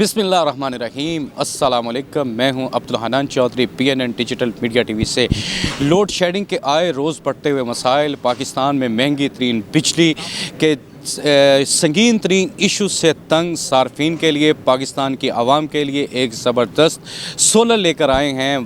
बिस्मिल्लाहिर्रहमानिर्रहीम। अस्सलाम वालेकुम। मैं हूं Abdul Hannan Chowdhury, PNN digital media TV से। लोड शेडिंग के आए रोज़ बढ़ते हुए मसाइल, पाकिस्तान में महंगी तरीन बिजली के संगीन तरीन इशू से तंग सार्फिन के लिए, पाकिस्तान की आवाम के लिए एक ज़बरदस्त सोलर लेकर आए हैं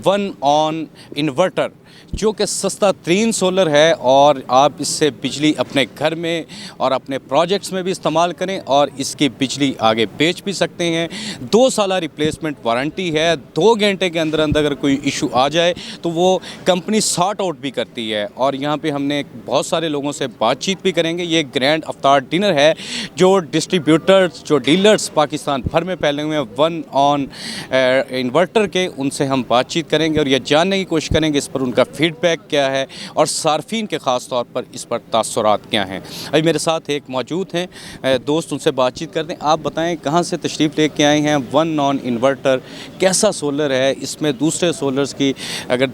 वन ऑन इन्वर्टर, जो कि सस्ता तरीन सोलर है और आप इससे बिजली अपने घर में और अपने प्रोजेक्ट्स में भी इस्तेमाल करें और इसकी बिजली आगे बेच भी सकते हैं। 2 साल रिप्लेसमेंट वारंटी है। 2 घंटे के अंदर अंदर अगर कोई इशू आ जाए तो वो कंपनी सॉर्ट आउट भी करती है। और यहाँ पे हमने बहुत सारे लोगों से बातचीत भी करेंगे। ये ग्रैंड अफ्तार डिनर है जो डिस्ट्रीब्यूटर्स, जो डीलर्स पाकिस्तान भर में फैले हुए हैं वन ऑन इन्वर्टर के, उनसे हम बातचीत करेंगे और ये जानने की कोशिश करेंगे इस पर उनका फीडबैक क्या है और सार्फिन के ख़ास तौर पर इस पर तासुरात क्या हैं। अभी मेरे साथ एक मौजूद हैं दोस्त, उनसे बातचीत करते हैं। आप बताएं कहाँ से तशरीफ़ लेके आए हैं? वन नॉन इन्वर्टर कैसा सोलर है? इसमें दूसरे सोलर्स की अगर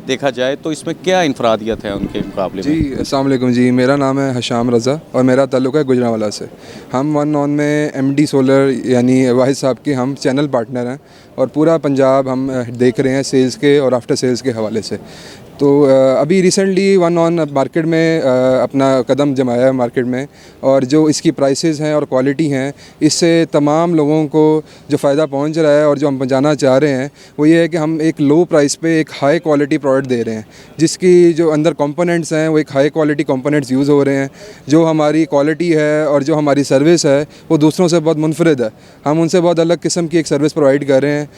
देखा जाए तो इसमें क्या इनफरादियत है उनके मुकाबले में? जी अस्सलाम वालेकुम जी, मेरा नाम है हशाम रज़ा और मेरा ताल्लुक़ है गुजरांवाला से। हम वन नॉन में MD सोलर यानी वाहिद साहब की हम चैनल पार्टनर हैं और पूरा पंजाब हम देख रहे हैं सेल्स के और आफ्टर सेल्स के हवाले से। तो अभी रिसेंटली वन ऑन मार्केट में अपना कदम जमाया है मार्केट में, और जो इसकी प्राइसेस हैं और क्वालिटी हैं, इससे तमाम लोगों को जो फ़ायदा पहुंच रहा है और जो हम पहुंचाना चाह रहे हैं वो ये है कि हम एक लो प्राइस पे एक हाई क्वालिटी प्रोडक्ट दे रहे हैं, जिसकी जो अंदर कंपोनेंट्स हैं वो एक हाई क्वालिटी कंपोनेंट्स यूज़ हो रहे हैं। जो हमारी क्वालिटी है और जो हमारी सर्विस है वो दूसरों से बहुत मुनफरिद है। हम उनसे बहुत अलग किस्म की एक सर्विस प्रोवाइड कर रहे हैं।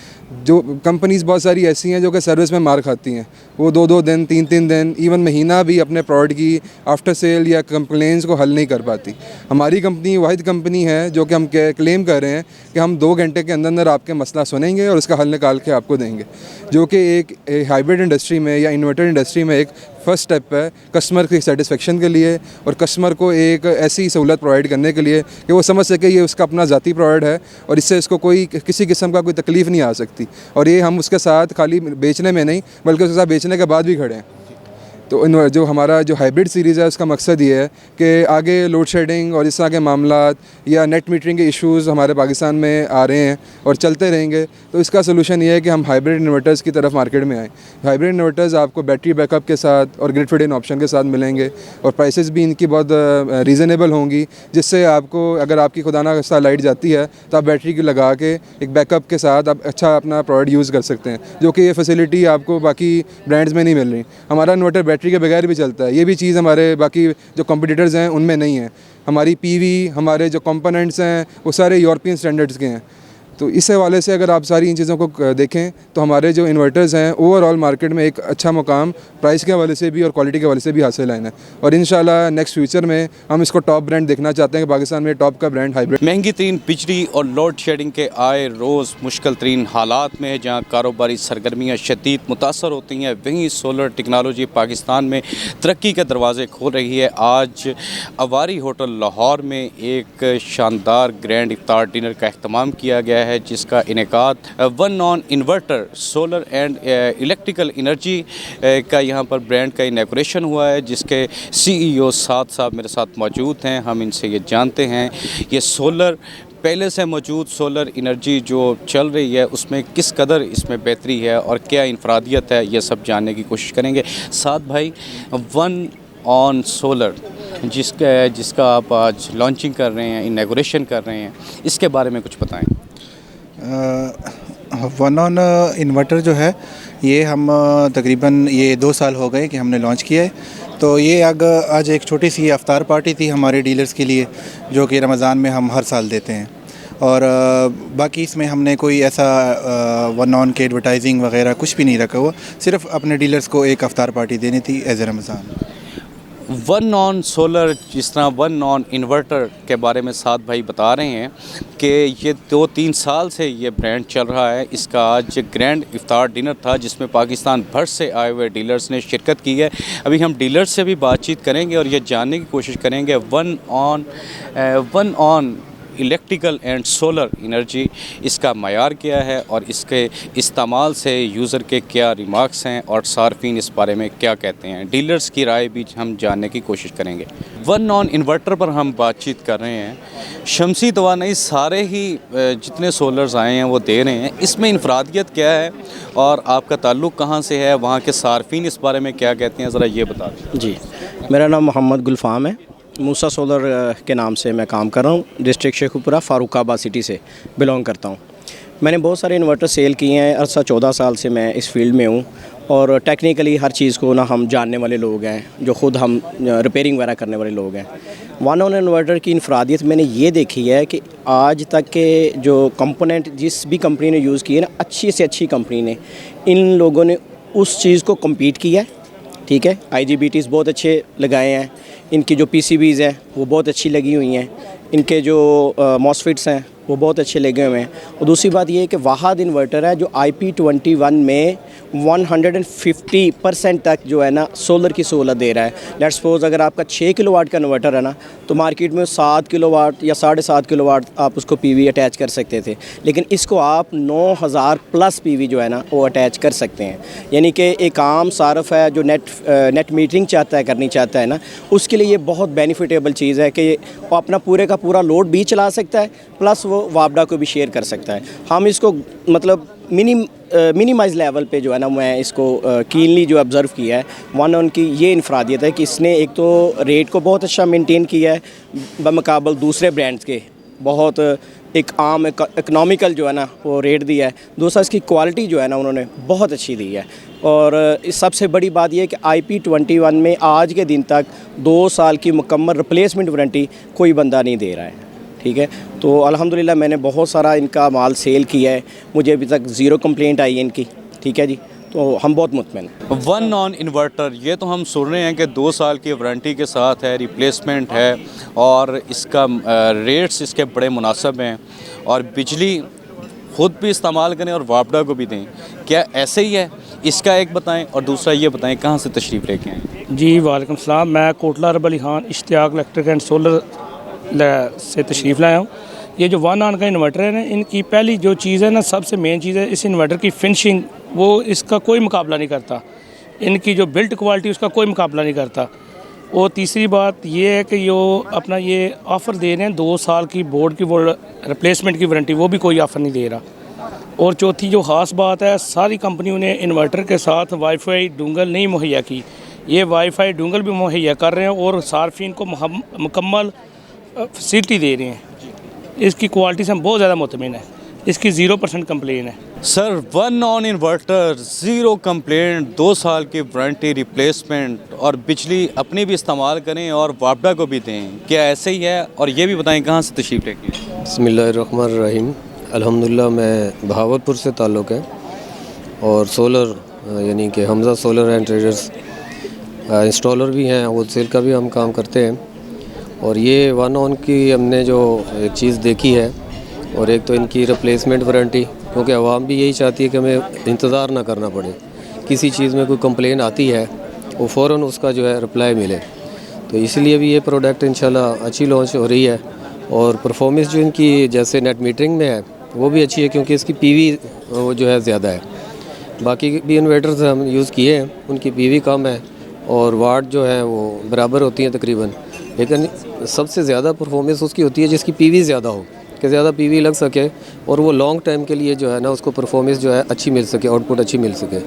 जो कंपनीज़ बहुत सारी ऐसी हैं जो कि सर्विस में मार खाती हैं, वो 2-2 दिन 3-3 दिन इवन महीना भी अपने प्रोडक्ट की आफ्टर सेल या कंप्लेंट्स को हल नहीं कर पाती। हमारी कंपनी वाहिद कंपनी है जो कि हम क्लेम कर रहे हैं कि हम 2 घंटे के अंदर अंदर आपके मसला सुनेंगे और उसका हल निकाल के आपको देंगे, जो कि एक हाइब्रिड इंडस्ट्री में या इन्वर्टर इंडस्ट्री में एक फ़र्स्ट स्टेप है कस्टमर की सेटिस्फेक्शन के लिए और कस्टमर को एक ऐसी सहूलत प्रोवाइड करने के लिए कि वो समझ सके ये उसका अपना ज़ाती प्रोडक्ट है और इससे इसको कोई किसी किस्म का कोई तकलीफ़ नहीं आ सकती। और ये हम उसके साथ खाली बेचने में नहीं बल्कि उसके साथ बेचने के बाद भी खड़े हैं। तो जो हमारा जो हाइब्रिड सीरीज़ है उसका मकसद ये है कि आगे लोड शेडिंग और इस तरह के मामलात या नेट मीटरिंग के इश्यूज़ हमारे पाकिस्तान में आ रहे हैं और चलते रहेंगे, तो इसका सलूशन ये है कि हम हाइब्रिड इन्वर्टर्स की तरफ मार्केट में आएँ। हाइब्रिड इन्वर्टर्स आपको बैटरी बैकअप के साथ और ग्रिड फिड इन ऑप्शन के साथ मिलेंगे और प्राइसेस भी इनकी बहुत रीज़नेबल होंगी, जिससे आपको अगर आपकी खुदा ना खास्ता लाइट जाती है तो आप बैटरी की लगा के एक बैकअप के साथ आप अच्छा अपना प्रोडक्ट यूज़ कर सकते हैं, जो कि ये फैसिलिटी आपको बाकी ब्रांड्स में नहीं मिल रही। हमारा इन्वर्टर बैटरी के बगैर भी चलता है। ये भी चीज़ हमारे बाकी जो कॉम्पिटिटर्स हैं उनमें नहीं है। हमारी PV, हमारे जो कंपोनेंट्स हैं वो सारे यूरोपियन स्टैंडर्ड्स के हैं। तो इस हवाले से अगर आप सारी इन चीज़ों को देखें तो हमारे जो इन्वर्टर्स हैं ओवरऑल मार्केट में एक अच्छा मुकाम प्राइस के हवाले से भी और क्वालिटी के हवाले से भी हासिल है। और इंशाल्लाह नेक्स्ट फ्यूचर में हम इसको टॉप ब्रांड देखना चाहते हैं कि पाकिस्तान में टॉप का ब्रांड हाइब्रिड। महंगी तरीन बिजली और लोड शेडिंग के आए रोज़ मुश्किल तरीन हालात में जहाँ कारोबारी सरगर्मियाँ शदीद मुतासर होती हैं, वहीं सोलर टेक्नोलॉजी पाकिस्तान में तरक्की के दरवाज़े खोल रही है। आज अवारी होटल लाहौर में एक शानदार ग्रैंड इफ्तार डिनर का अहतमाम किया गया है, जिसका इनेकाद one non inverter solar and electrical energy का यहाँ पर ब्रांड का इनॉग्रेशन हुआ है, जिसके CEO साद साहब मेरे साथ मौजूद हैं। हम इनसे ये जानते हैं ये सोलर पहले से मौजूद सोलर एनर्जी जो चल रही है उसमें किस कदर इसमें बेहतरी है और क्या इनफरादियत है, ये सब जानने की कोशिश करेंगे। साद भाई, वन ऑन सोलर जिसका आप आज लॉन्चिंग कर रहे हैं, इनॉग्रेशन कर रहे हैं, इसके बारे में कुछ बताएं। वन ऑन इन्वर्टर जो है ये हम तकरीबन ये 2 साल हो गए कि हमने लॉन्च किया है। तो ये आज एक छोटी सी अफ्तार पार्टी थी हमारे डीलर्स के लिए, जो कि रमज़ान में हम हर साल देते हैं। और बाकी इसमें हमने कोई ऐसा वन ऑन के एडवर्टाइजिंग वगैरह कुछ भी नहीं रखा हुआ, सिर्फ अपने डीलर्स को एक अफ्तार पार्टी देनी थी as Ramzan. One on solar, जिस तरह वन ऑन इन्वर्टर के बारे में साद भाई बता रहे हैं कि ये 2-3 साल से ये ब्रांड चल रहा है। इसका आज ग्रैंड इफ्तार डिनर था जिसमें पाकिस्तान भर से आए हुए डीलर्स ने शिरकत की है। अभी हम डीलर्स से भी बातचीत करेंगे और ये जानने की कोशिश करेंगे one on electrical and solar energy, इसका मयार क्या है और इसके इस्तेमाल से यूज़र के क्या रिमार्क्स हैं और सार्फिन इस बारे में क्या कहते हैं, डीलर्स की राय भी हम जानने की कोशिश करेंगे। वन ऑन इन्वर्टर पर हम बातचीत कर रहे हैं। शमसी तवानाई सारे ही जितने सोलर्स आए हैं वो दे रहे हैं, इसमें इनफरादियत क्या है और आपका ताल्लुक़ कहाँ से है, वहाँ के सार्फिन इस बारे में क्या कहते हैं, ज़रा ये बता दें। जी, मेरा नाम मोहम्मद गुलफ़ाम है। मूसा सोलर के नाम से मैं काम कर रहा हूँ। डिस्ट्रिक्ट शेखुपुरा फ़ारुखाबाद सिटी से बिलोंग करता हूँ। मैंने बहुत सारे इन्वर्टर सेल किए हैं। अरसा 14 साल से मैं इस फील्ड में हूँ और टेक्निकली हर चीज़ को ना हम जानने वाले लोग हैं, जो ख़ुद हम रिपेयरिंग वगैरह करने वाले लोग हैं। वन ऑन इन्वर्टर की इनफरादियत मैंने ये देखी है कि आज तक के जो कंपोनेंट जिस भी कंपनी ने यूज़ किए ना, अच्छी से अच्छी कंपनी ने, इन लोगों ने उस चीज़ को कम्पीट किया है। ठीक है, IGBTs बहुत अच्छे लगाए हैं, इनकी जो PCBs हैं वो बहुत अच्छी लगी हुई हैं, इनके जो MOSFETs हैं वो बहुत अच्छे लगे हुए हैं। और दूसरी बात ये है कि वाहद इन्वर्टर है जो IP21 में 150% तक जो है ना सोलर की सहूलत दे रहा है। लेट्स सपोज अगर आपका 6 किलोवाट का इन्वर्टर है ना, तो मार्केट में 7 किलोवाट या 7.5 किलोवाट आप उसको PV अटैच कर सकते थे, लेकिन इसको आप 9000 प्लस PV जो है ना वो अटैच कर सकते हैं। यानी कि एक आम सारफ है जो नेट मीटरिंग चाहता है, करनी चाहता है ना, उसके लिए ये बहुत बेनिफिटेबल चीज़ है कि वो अपना पूरे का पूरा लोड भी चला सकता है, प्लस वो वापडा को भी शेयर कर सकता है। हम इसको मतलब मिनिमाइज लेवल पे जो है ना, मैं इसको कीनली जो ऑब्ज़र्व किया है, वन ऑन की ये इनफरादियत है कि इसने एक तो रेट को बहुत अच्छा मेंटेन किया है बमुकाबल दूसरे ब्रांड्स के, बहुत एक आम इकनॉमिकल जो है ना वो रेट दिया है। दूसरा इसकी क्वालिटी जो है ना उन्होंने बहुत अच्छी दी है। और इस सबसे बड़ी बात यह है कि IP21 में आज के दिन तक 2 साल की मुकम्मल रिप्लेसमेंट वारंटी कोई बंदा नहीं दे रहा है। ठीक है, तो अल्हम्दुलिल्लाह मैंने बहुत सारा इनका माल सेल किया है, मुझे अभी तक 0 कंप्लेंट आई है इनकी। ठीक है जी, तो हम बहुत मुतमईन हैं। वन ऑन इन्वर्टर, ये तो हम सुन रहे हैं कि 2 साल की वारंटी के साथ है, रिप्लेसमेंट है और इसका रेट्स इसके बड़े मुनासिब हैं और बिजली ख़ुद भी इस्तेमाल करें और वापडा को भी दें। क्या ऐसे ही है? इसका एक बताएं और दूसरा ये बताएं कहाँ से तशरीफ़ लेके आए। जी वालेकुम सलाम, मैं Kotla Rab Ali Khan Ishtiaq electric and solar से तशरीफ़ लाया हूँ। ये जो वन ऑन का इन्वर्टर है ना, इनकी पहली जो चीज़ है ना, सबसे मेन चीज़ है इस इन्वर्टर की फिनिशिंग, वो इसका कोई मुकाबला नहीं करता। इनकी जो बिल्ट क्वालिटी उसका कोई मुकाबला नहीं करता। और तीसरी बात ये है कि जो अपना ये ऑफ़र दे रहे हैं 2 साल की बोर्ड की वो रिप्लेसमेंट की वारंटी, वो भी कोई ऑफ़र नहीं दे रहा। और चौथी जो ख़ास बात है, सारी कंपनियों ने इन्वर्टर के साथ वाईफाई डोंगल नहीं मुहैया की, ये वाईफाई डोंगल भी मुहैया कर रहे हैं और सार्फिन को मुकम्मल फैसिलिटी दे रहे हैं। इसकी क्वालिटी से हम बहुत ज़्यादा मुतमिन है, इसकी 0% कंप्लेन है। Sir, one on inverter 0 complaint, 2 साल की वारंटी, रिप्लेसमेंट और बिजली अपनी भी इस्तेमाल करें और वापडा को भी दें, क्या ऐसे ही है? और ये भी बताएं कहाँ से तशरीफ़ लेके आए। बिस्मिल्लाहिर्रहमानिर्रहीम। अल्हम्दुलिल्लाह, मैं बहावलपुर से ताल्लुक़ है और सोलर यानी कि Hamza solar and traders installer भी हैं, होलसेल का भी हम काम करते हैं। और ये वन ऑन की हमने जो एक चीज़ देखी है, और एक तो इनकी रिप्लेसमेंट वारंटी, क्योंकि आवाम भी यही चाहती है कि हमें इंतज़ार ना करना पड़े, किसी चीज़ में कोई कंप्लेन आती है वो फ़ौरन उसका जो है रिप्लाई मिले। तो इसलिए भी ये प्रोडक्ट इंशाल्लाह अच्छी लॉन्च हो रही है। और परफॉर्मेंस जो इनकी जैसे नेट मीटरिंग में है वो भी अच्छी है, क्योंकि इसकी PV वो जो है ज़्यादा है। बाकी भी इन्वर्टर्स हम यूज़ किए हैं, उनकी PV कम है और वाट जो है वो बराबर होती हैं तकरीबन, लेकिन सबसे ज़्यादा परफॉर्मेंस उसकी होती है जिसकी PV ज़्यादा हो, कि ज़्यादा PV लग सके और वो लॉन्ग टाइम के लिए जो है ना उसको परफॉर्मेंस जो है अच्छी मिल सके, आउटपुट अच्छी मिल सके।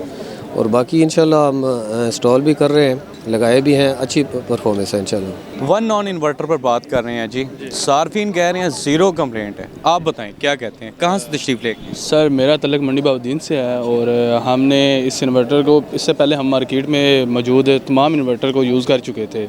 और बाकी इंशाल्लाह हम इंस्टॉल भी कर रहे हैं, लगाए भी हैं, अच्छी परफॉर्मेंस है इंशाल्लाह। वन ऑन इन्वर्टर पर बात कर रहे हैं जी, सार्फिन कह रहे हैं 0 कंप्लेंट है, आप बताएं क्या कहते हैं, कहाँ से तशरीफ़ लेके? सर, मेरा तल्लुक़ मंडी बाउद्दीन से है और हमने इस इन्वर्टर को, इससे पहले हम मार्केट में मौजूद तमाम इन्वर्टर को यूज़ कर चुके थे,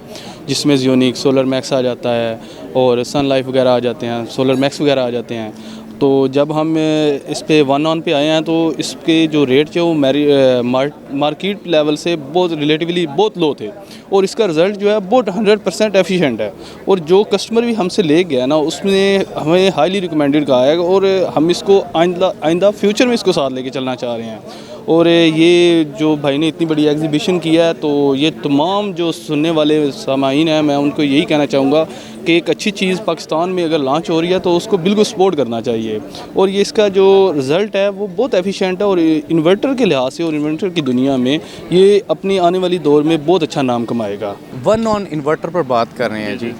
जिसमें यूनिक सोलर मैक्स आ जाता है और सन लाइफ वगैरह आ जाते हैं, सोलर मैक्स वगैरह आ जाते हैं। तो जब हम इस पे वन ऑन पे आए हैं तो इसके जो रेट थे वो मार्केट लेवल से बहुत रिलेटिवली बहुत लो थे और इसका रिज़ल्ट जो है बहुत 100% एफिशिएंट है। और जो कस्टमर भी हमसे ले गया ना, उसने हमें हाईली रिकमेंडेड कहा है और हम इसको आइंदा फ्यूचर में इसको साथ लेके चलना चाह रहे हैं। और ये जो भाई ने इतनी बड़ी एग्जीबिशन किया है, तो ये तमाम जो सुनने वाले सामाईन हैं, मैं उनको यही कहना चाहूँगा कि एक अच्छी चीज़ पाकिस्तान में अगर लॉन्च हो रही है तो उसको बिल्कुल सपोर्ट करना चाहिए। और ये इसका जो रिज़ल्ट है वो बहुत एफिशिएंट है, और इन्वर्टर के लिहाज से और इन्वर्टर की दुनिया में ये अपनी आने वाली दौर में बहुत अच्छा नाम कमाएगा। वन ऑन इन्वर्टर पर बात कर रहे हैं जी,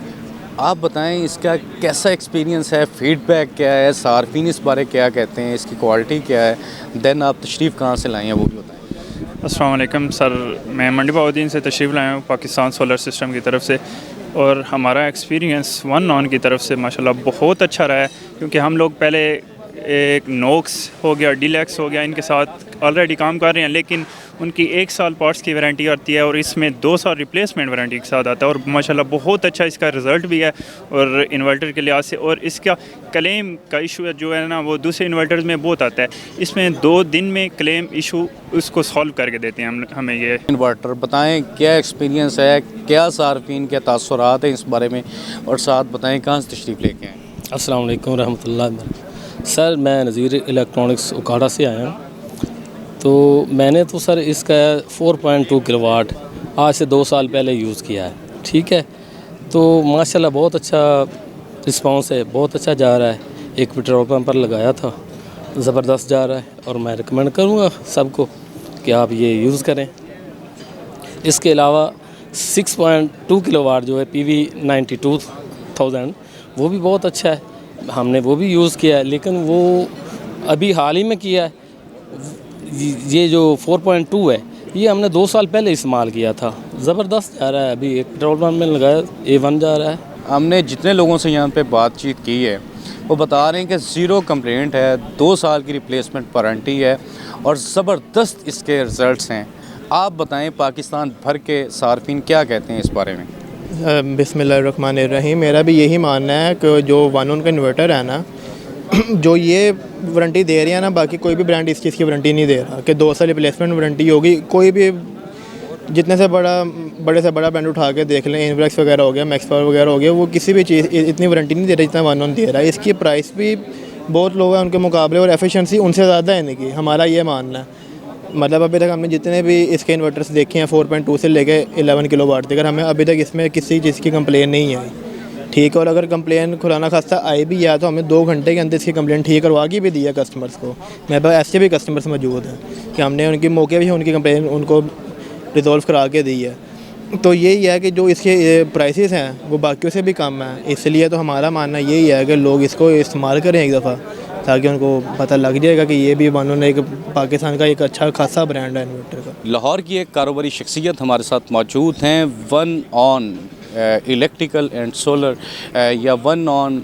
आप बताएं इसका कैसा एक्सपीरियंस है, फीडबैक क्या है, सार्फिन इस बारे क्या कहते हैं, इसकी क्वालिटी क्या है, देन आप तशरीफ़ कहाँ से लाए हैं वो भी बताएं। अस्सलाम वालेकुम सर, मैं मंडी बहाउद्दीन से तशरीफ़ लाया हूँ पाकिस्तान सोलर सिस्टम की तरफ से, और हमारा एक्सपीरियंस वन ऑन की तरफ से माशाल्लाह बहुत अच्छा रहा है। क्योंकि हम लोग पहले एक नोक्स हो गया, डीलक्स हो गया, इनके साथ ऑलरेडी काम कर रहे हैं, लेकिन उनकी 1 साल पार्ट्स की वारंटी आती है और इसमें 2 साल रिप्लेसमेंट वारंटी के साथ आता है, और माशाल्लाह बहुत अच्छा इसका रिज़ल्ट भी है और इन्वर्टर के लिहाज से। और इसका क्लेम का इशू जो है ना, वो दूसरे इन्वर्टर्स में बहुत आता है, इसमें 2 दिन में क्लेम इशू उसको सॉल्व करके देते हैं हमें ये इन्वर्टर। बताएं क्या एक्सपीरियंस है, क्या सार्फिन के तासुरात हैं इस बारे में, और साथ बताएं कहाँ से तशरीफ़ लेके आए। अस्सलाम वालेकुम रहमतुल्लाह। सर मैं नज़ीर इलेक्ट्रॉनिक्स उकाड़ा से आया हूँ। तो मैंने तो सर इसका 4.2 किलोवाट आज से 2 साल पहले यूज़ किया है, ठीक है। तो माशाल्लाह बहुत अच्छा रिस्पांस है, बहुत अच्छा जा रहा है। एक पेट्रोल पंप पर लगाया था, ज़बरदस्त जा रहा है, और मैं रिकमेंड करूँगा सबको कि आप ये यूज़ करें। इसके अलावा 6.2 किलोवाट जो है PV 92,000 वो भी बहुत अच्छा है, हमने वो भी यूज़ किया है, लेकिन वो अभी हाल ही में किया है। ये जो 4.2 है ये हमने 2 साल पहले इस्तेमाल किया था, ज़बरदस्त जा रहा है। अभी एक पेट्रोल पंप में लगाया A1 जा रहा है। हमने जितने लोगों से यहाँ पे बातचीत की है वो बता रहे हैं कि ज़ीरो कंप्लेंट है, 2 साल की रिप्लेसमेंट वारंटी है और ज़बरदस्त इसके रिज़ल्ट्स हैं। आप बताएं पाकिस्तान भर के सार्फिन क्या कहते हैं इस बारे में। बिस्मिल्लाहिर्रहमानिर्रहीम। मेरा भी यही मानना है कि जो वन ऑन का इन्वर्टर है ना, जो ये वारंटी दे रही है ना, बाकी कोई भी ब्रांड इस चीज़ की वारंटी नहीं दे रहा कि 2 साल रिप्लेसमेंट वारंटी होगी। कोई भी जितने से बड़ा ब्रांड उठा के देख लें, इनफ्लेक्स वगैरह हो गया, मैक्स पावर वगैरह हो गया, वो किसी भी चीज़ इतनी वारंटी नहीं दे रहा जितना वन ऑन दे रहा है। इसकी प्राइस भी बहुत लो है उनके मुकाबले, और एफिशिएंसी उनसे ज़्यादा है इनकी, हमारा ये मानना है। मतलब अभी तक हमने जितने भी इसके इन्वर्टर्स देखे हैं 4.2 से लेके 11 किलोवाट तक, हमें अभी तक इसमें किसी चीज़ की कंप्लेन नहीं आई, ठीक है। और अगर कंप्लेन खुलाना खास्ता आई भी है तो हमें 2 घंटे के अंदर इसकी कंप्लेन ठीक करवा के भी दी है कस्टमर्स को। मेरे पास ऐसे भी कस्टमर्स मौजूद हैं कि हमने उनकी मौके भी उनकी कंप्लेन उनको रिजॉल्व करा के दी है। तो यही है कि जो इसके प्राइसेस हैं वो बाकियों से भी कम है, इसलिए तो हमारा मानना यही है कि लोग इसको इस्तेमाल करें एक दफ़ा, ताकि उनको पता लग जाएगा कि ये भी वन ऑन एक पाकिस्तान का एक अच्छा खासा ब्रांड है इन्वर्टर का। लाहौर की एक कारोबारी शख्सियत हमारे साथ मौजूद हैं, one on electrical and solar या वन ऑन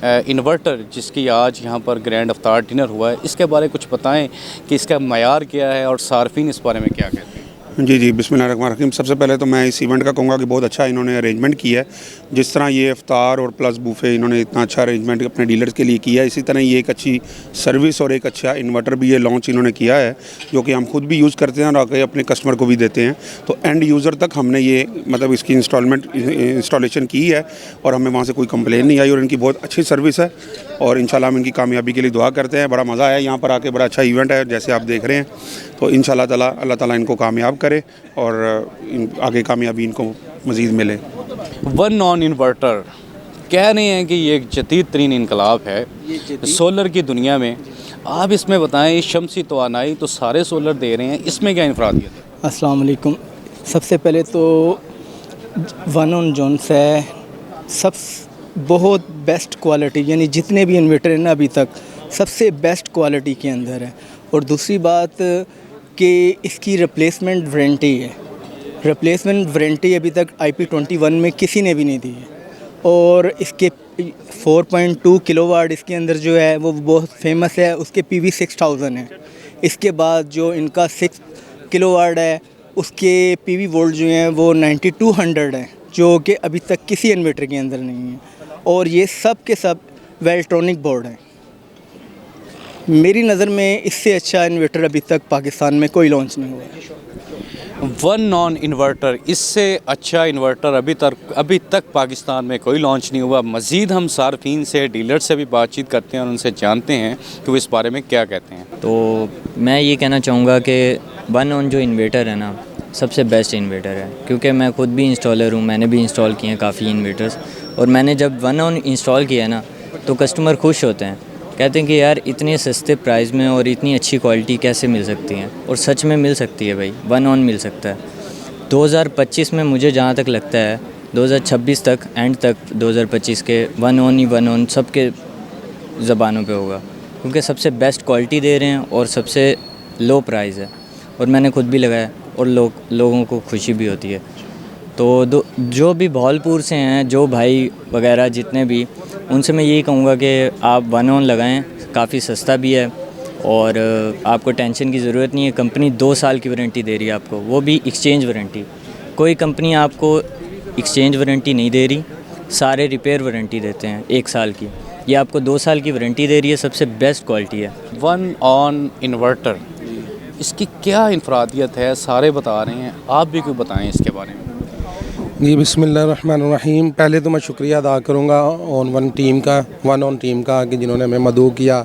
इन्वर्टर, जिसकी आज यहाँ पर ग्रैंड अफ्तार डिनर हुआ है। इसके बारे कुछ बताएं कि इसका मयार क्या है और सार्फिन इस बारे में क्या कहते हैं। जी बिस्मिल्लाहिर्रहमानिर्रहीम। सबसे पहले तो मैं इस इवेंट का कहूँगा कि बहुत अच्छा इन्होंने अरेंजमेंट किया है। जिस तरह ये इफ्तार और प्लस बूफे इन्होंने इतना अच्छा अरेंजमेंट अपने डीलर्स के लिए किया है, इसी तरह ये एक अच्छी सर्विस और एक अच्छा इन्वर्टर भी ये लॉन्च इन्होंने किया है, जो कि हम खुद भी यूज़ करते हैं और आगे अपने कस्टमर को भी देते हैं। तो एंड यूज़र तक हमने ये मतलब इसकी इंस्टॉलेशन की है और हमें वहाँ से कोई कंप्लेन नहीं आई, और इनकी बहुत अच्छी सर्विस है, और इंशाल्लाह हम इनकी कामयाबी के लिए दुआ करते हैं। बड़ा मज़ा आया यहाँ पर आके, बड़ा अच्छा इवेंट है जैसे आप देख रहे हैं। तो इंशाल्लाह ताला अल्लाह ताला इनको कामयाब करे और आगे कामयाबी इनको मज़ीद मिले। वन ऑन इन्वर्टर कह रहे हैं कि ये एक जदीद तरीन इनकलाब है सोलर की दुनिया में। आप इसमें बताएं, शमसी तवानाई तो सारे सोलर दे रहे हैं, इसमें क्या इनफरादियत है। अस्सलाम वालेकुम। सबसे पहले तो वन ऑन जोन्स है सब बहुत बेस्ट क्वालिटी, यानी जितने भी इन्वर्टर हैं ना अभी तक सबसे बेस्ट क्वालिटी के अंदर है। और दूसरी बात कि इसकी रिप्लेसमेंट वारंटी है, रिप्लेसमेंट वारंटी अभी तक IP21 में किसी ने भी नहीं दी है। और इसके 4.2 किलोवाट इसके अंदर जो है वो बहुत फेमस है, उसके PV 6000 है। इसके बाद जो इनका 6 किलोवाट है उसके PV वोल्ट जो हैं वो 9200 है, जो कि अभी तक किसी इन्वर्टर के अंदर नहीं है। और ये सब के सब वेल्ट्रॉनिक बोर्ड हैं। मेरी नज़र में इससे अच्छा इन्वर्टर अभी तक पाकिस्तान में कोई लॉन्च नहीं हुआ है। वन नॉन इन्वर्टर, इससे अच्छा इन्वर्टर अभी तक पाकिस्तान में कोई लॉन्च नहीं हुआ। मज़ीद हम सार्फिन से, डीलर से भी बातचीत करते हैं और उनसे जानते हैं कि वो इस बारे में क्या कहते हैं। तो मैं ये कहना चाहूँगा कि वन ऑन जो इन्वर्टर है ना, सबसे बेस्ट इन्वर्टर है, क्योंकि मैं ख़ुद भी इंस्टॉलर हूँ, मैंने भी इंस्टॉल किए हैं काफ़ी इन्वर्टर्स। और मैंने जब वन ऑन इंस्टॉल किया ना, तो कस्टमर खुश होते हैं, कहते हैं कि यार इतने सस्ते प्राइस में और इतनी अच्छी क्वालिटी कैसे मिल सकती हैं। और सच में मिल सकती है भाई, वन ऑन मिल सकता है। 2025 में मुझे जहाँ तक लगता है 2026 तक, एंड तक 2025 के वन ऑन सबके ज़बानों पे होगा, क्योंकि सबसे बेस्ट क्वालिटी दे रहे हैं और सबसे लो प्राइस है। और मैंने खुद भी लगाया और लोगों को खुशी भी होती है। तो जो भी भावलपुर से हैं, जो भाई वगैरह जितने भी, उनसे मैं यही कहूँगा कि आप वन ऑन लगाएं, काफ़ी सस्ता भी है और आपको टेंशन की ज़रूरत नहीं है। कंपनी 2 साल की वारंटी दे रही है आपको, वो भी एक्सचेंज वारंटी। कोई कंपनी आपको एक्सचेंज वारंटी नहीं दे रही, सारे रिपेयर वारंटी देते हैं 1 साल की। ये आपको 2 साल की वारंटी दे रही है, सबसे बेस्ट क्वालिटी है। वन ऑन इन्वर्टर, इसकी क्या इनफरादियत है, सारे बता रहे हैं, आप भी कोई बताएं इसके बारे में। जी बिस्मिल्लाहिर्रहमानिर्रहीम। पहले तो मैं शुक्रिया अदा करूँगा वन ऑन टीम का कि जिन्होंने हमें मदऊ किया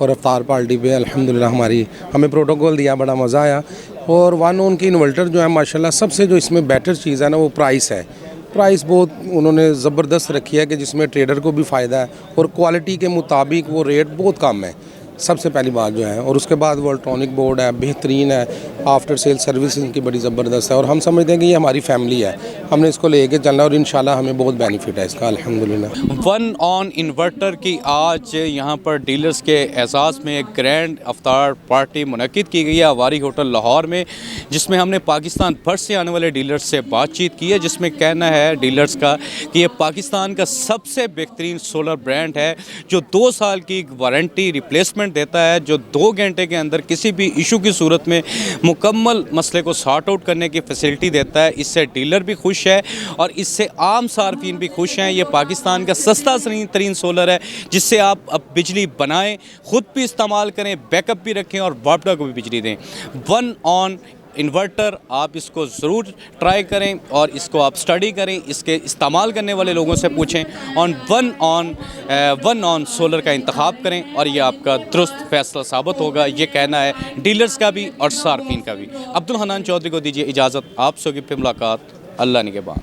और अफ्तार पार्टी पे अल्हम्दुलिल्लाह हमें प्रोटोकॉल दिया, बड़ा मज़ा आया। और वन ऑन की इन्वर्टर जो है माशाल्लाह सबसे जो इसमें बेटर चीज़ है ना, वो प्राइस है। प्राइस बहुत उन्होंने ज़बरदस्त रखी है कि जिसमें ट्रेडर को भी फ़ायदा है और क्वालिटी के मुताबिक वो रेट बहुत कम है, सबसे पहली बात जो है। और उसके बाद वो इलेक्ट्रॉनिक बोर्ड है, बेहतरीन है, आफ्टर सेल सर्विस इनकी बड़ी ज़बरदस्त है। और हम समझते हैं कि ये हमारी फैमिली है, हमने इसको लेके चलना और इंशाल्लाह हमें बहुत बेनिफिट है इसका अल्हम्दुलिल्लाह। वन ऑन इन्वर्टर की आज यहाँ पर डीलर्स के एजाज़ में एक ग्रैंड अफ्तार पार्टी मुनक्किद की गई है अवारी होटल लाहौर में, जिसमें हमने पाकिस्तान भर से आने वाले डीलर्स से बातचीत की है, जिसमें कहना है डीलर्स का कि ये पाकिस्तान का सबसे बेहतरीन सोलर ब्रांड है, जो 2 साल की वारंटी रिप्लेसमेंट देता है, जो 2 घंटे के अंदर किसी भी इशू की सूरत में मुकम्मल मसले को सॉर्ट आउट करने की फैसिलिटी देता है। इससे डीलर भी खुश है और इससे आम सार्फिन भी खुश हैं। ये पाकिस्तान का सस्ता तरीन सोलर है, जिससे आप अब बिजली बनाएं, ख़ुद भी इस्तेमाल करें, बैकअप भी रखें और वापडा को भी बिजली दें। वन ऑन इन्वर्टर, आप इसको ज़रूर ट्राई करें और इसको आप स्टडी करें, इसके इस्तेमाल करने वाले लोगों से पूछें और वन ऑन सोलर का इंतखाब करें और ये आपका दुरुस्त फैसला साबित होगा। ये कहना है डीलर्स का भी और सार्फिन का भी। अब्दुल हन्नान चौधरी को दीजिए इजाज़त, आप सबकी फिर मुलाकात, अल्लाह निगहबान।